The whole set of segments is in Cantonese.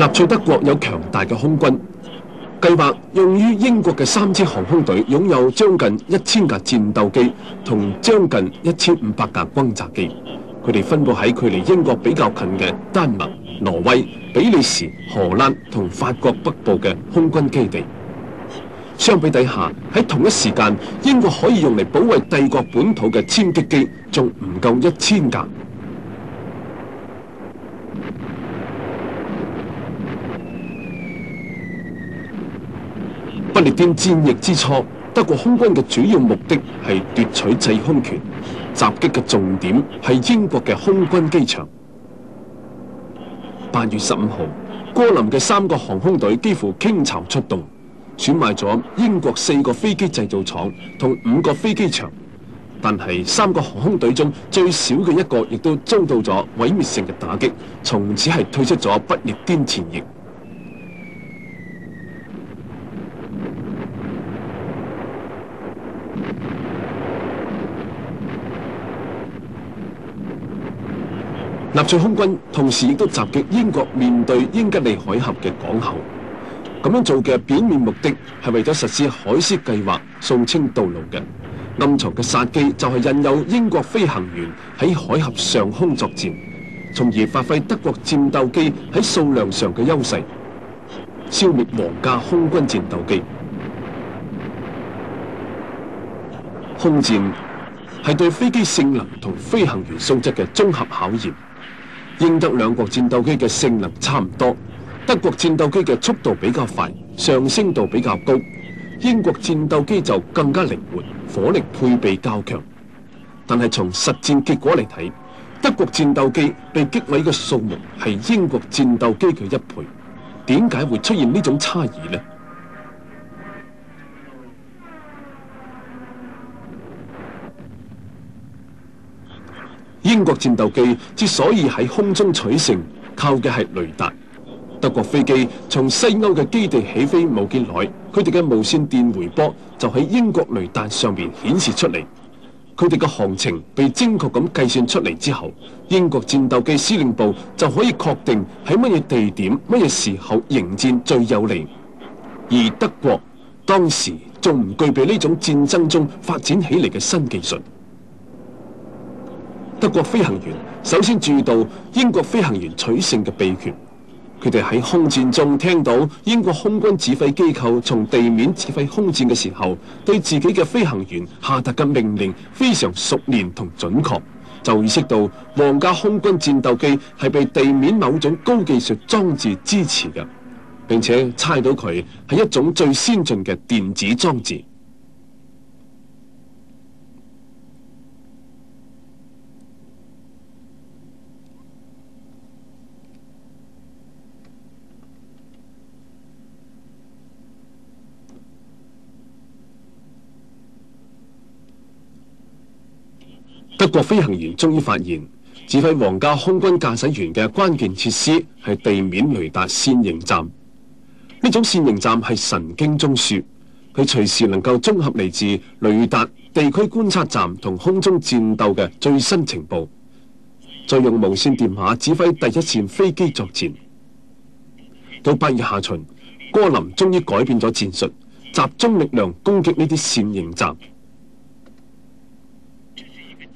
納粹德國有強大嘅空軍，計劃用於英國嘅3支航空隊擁有將近1000架戰鬥機同將近1500架轟炸機。佢哋分佈喺距離英國比較近嘅丹麥、挪威、比利時、荷蘭同法國北部嘅空軍基地。相比底下，喺同一時間，英國可以用嚟保衛帝國本土嘅殲擊機仲唔夠1000架。不列顛戰役之初，德國空軍嘅主要目的係奪取制空權，襲擊嘅重點係英國嘅空軍機場。8月15號，戈林嘅3個航空隊幾乎傾巢出動，損壞咗英國4個飛機製造廠同5個飛機場。但係3個航空隊中最少嘅一個亦都遭到咗毀滅性嘅打擊，從此係退出咗不列顛戰役。納粹空軍同時亦都襲擊英國面對英吉利海峽嘅港口，咁樣做嘅表面目的係為咗實施海獅計劃掃清道路嘅，暗藏嘅殺機就係引誘英國飛行員喺海峽上空作戰，從而發揮德國戰鬥機喺數量上嘅優勢，消滅皇家空軍戰鬥機。空戰係對飛機性能同飛行員素質嘅綜合考驗。英德兩國戰鬥機嘅性能差唔多，德國戰鬥機嘅速度比較快，上升度比較高；英國戰鬥機就更加靈活，火力配備較強。但係從實戰結果嚟睇，德國戰鬥機被擊毀嘅數目係英國戰鬥機嘅1倍。點解會出現呢種差異呢？英國戰鬥機之所以喺空中取勝，靠嘅係雷達。德國飛機從西歐嘅基地起飛冇幾耐，佢哋嘅無線電回波就喺英國雷達上面顯示出嚟。佢哋嘅航程被精確咁計算出嚟之後，英國戰鬥機司令部就可以確定喺乜嘢地點、乜嘢時候迎戰最有利。而德國當時仲唔具備呢種戰爭中發展起嚟嘅新技術。德國飛行員首先注意到英國飛行員取勝嘅秘訣，佢哋喺空戰中聽到英國空軍指揮機構從地面指揮空戰嘅時候，對自己嘅飛行員下達嘅命令非常熟練同準確，就意識到皇家空軍戰鬥機係被地面某種高技術裝置支持嘅，並且猜到佢係一種最先進嘅電子裝置。德國飛行員終於發現，指揮皇家空軍駕駛員嘅關鍵設施係地面雷達線形站。呢種線形站係神經中樞，佢隨時能夠綜合嚟自雷達、地區觀察站同空中戰鬥嘅最新情報，再用無線電話指揮第一線飛機作戰。到8月下旬，戈林終於改變咗戰術，集中力量攻擊呢啲線形站。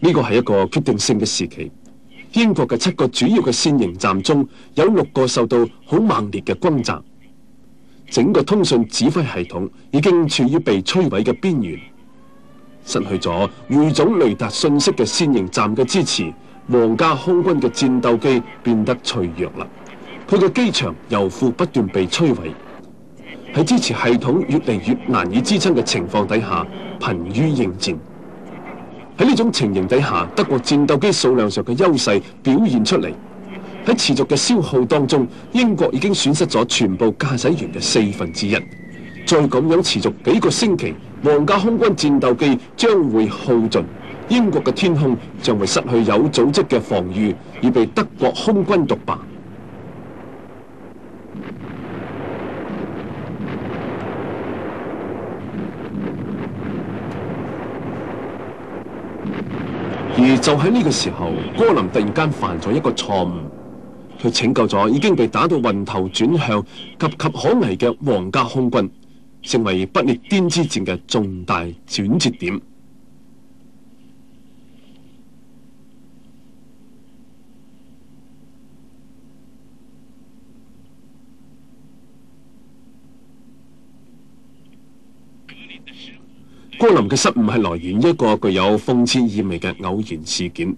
呢個係一個決定性嘅時期。英國嘅7個主要嘅線形站中有6個受到好猛烈嘅轟炸，整個通訊指揮系統已經處於被摧毀嘅邊緣。失去咗匯總雷達信息嘅線形站嘅支持，皇家空軍嘅戰鬥機變得脆弱啦。佢嘅機場由庫不斷被摧毀，喺支持系統越嚟越難以支撐嘅情況底下，瀕於應戰。喺呢種情形底下，德國戰鬥機數量上嘅優勢表現出嚟。喺持續嘅消耗當中，英國已經損失咗全部駕駛員嘅1/4。再咁樣持續幾個星期，皇家空軍戰鬥機將會耗盡，英國嘅天空將會失去有組織嘅防禦，而被德國空軍獨霸。而就喺呢個時候，戈林突然間犯咗一個錯誤，去拯救咗已經被打到暈頭轉向、岌岌可危嘅皇家空軍，成為不列顛之戰嘅重大轉折點。戈林嘅失誤係來源於一個具有諷刺意味嘅偶然事件。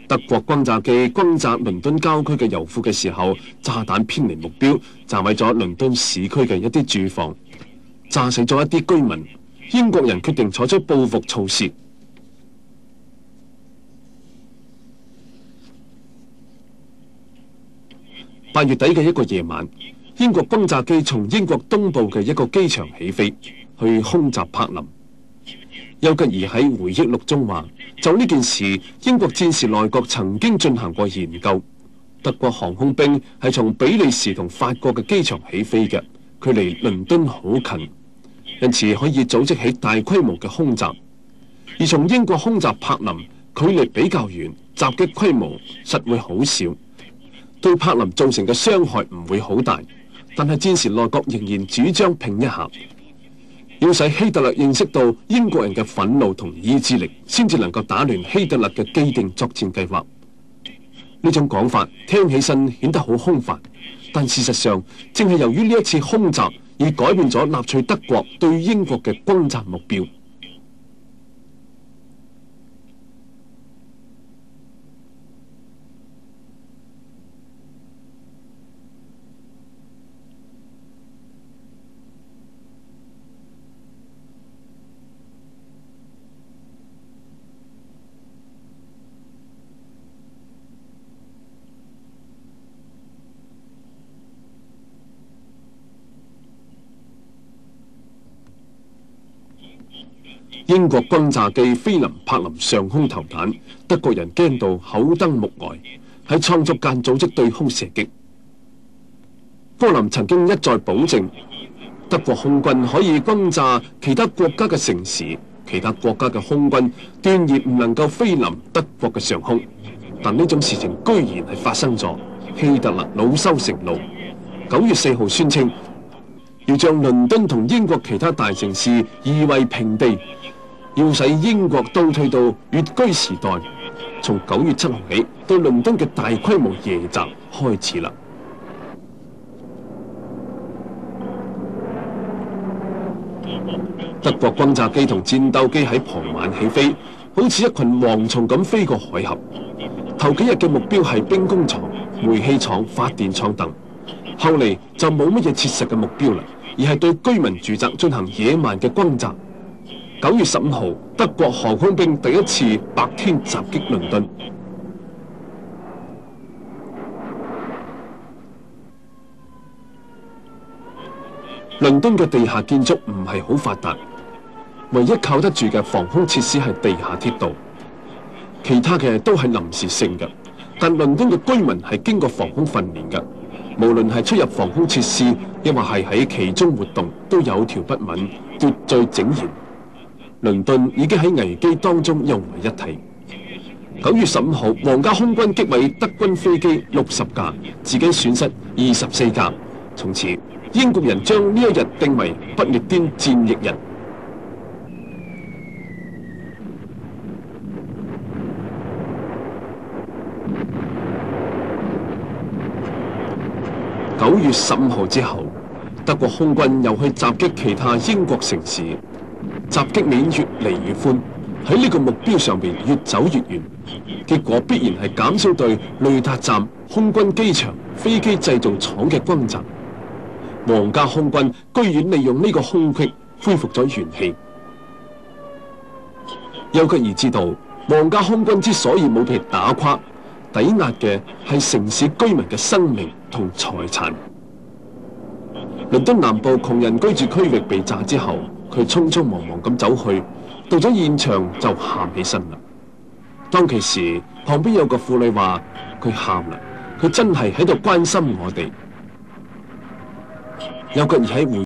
德國轟炸機轟炸倫敦郊區嘅油庫嘅時候，炸彈偏離目標，炸毀咗倫敦市區嘅一啲住房，炸死咗一啲居民。英國人決定採取報復措施。8月底嘅一個夜晚，英國轟炸機從英國東部嘅一個機場起飛，去空襲柏林。丘吉爾喺回憶錄中話，就呢件事，英國戰時內閣曾經進行過研究。德國航空兵係從比利時同法國嘅機場起飛嘅，距離倫敦好近，因此可以組織起大規模嘅空襲。而從英國空襲柏林，距離比較遠，襲擊規模實會好少，對柏林造成嘅傷害唔會好大。但係戰時內閣仍然主張拼一下。要使希特勒認識到英國人嘅憤怒同意志力，先至能夠打亂希特勒嘅既定作戰計劃。呢種講法聽起身顯得好空泛，但事實上正係由於呢一次空襲而改變咗納粹德國對英國嘅轟炸目標。英國轟炸機飛臨柏林上空投彈，德國人驚到口瞪目呆，喺創作間組織對空射擊。戈林曾經一再保證，德國空軍可以轟炸其他國家嘅城市，其他國家嘅空軍斷然唔能夠飛臨德國嘅上空。但呢種事情居然係發生咗，希特勒惱羞成怒，9月4號宣稱要將倫敦同英國其他大城市夷為平地。要使英國倒退到越居時代，從9月7號起，對倫敦嘅大規模夜襲開始啦。德國轟炸機同戰鬥機喺傍晚起飛，好似一群蝗蟲咁飛過海峽。頭幾日嘅目標係兵工廠、煤氣廠、發電廠等，後嚟就冇乜嘢切實嘅目標啦，而係對居民住宅進行野蠻嘅轟炸。9月15號，德國航空兵第一次白天襲擊倫敦。倫敦嘅地下建築唔係好發達，唯一靠得住嘅防空設施係地下鐵道，其他嘅都係臨時性嘅。但倫敦嘅居民係經過防空訓練嘅，無論係出入防空設施，抑或係喺其中活動，都有條不紊，秩序整然。倫敦已經喺危機當中融為一體。9月15號，皇家空軍擊毀德軍飛機60架，自己損失24架。從此，英國人將呢一日定為不列顛戰役日。9月15號之後，德國空軍又去襲擊其他英國城市。襲擊面越嚟越寬，喺呢個目標上邊越走越遠，結果必然係減少對雷達站、空軍機場、飛機製造廠嘅轟炸。皇家空軍居然利用呢個空隙恢復咗元氣。丘吉爾知道，皇家空軍之所以冇被打垮，抵押嘅係城市居民嘅生命同財產。倫敦南部窮人居住區域被炸之後，佢匆匆忙忙咁走去，到咗現場就喊起身啦。當其時，旁邊有個婦女話：佢喊啦，佢真係喺度關心我哋。丘吉爾喺回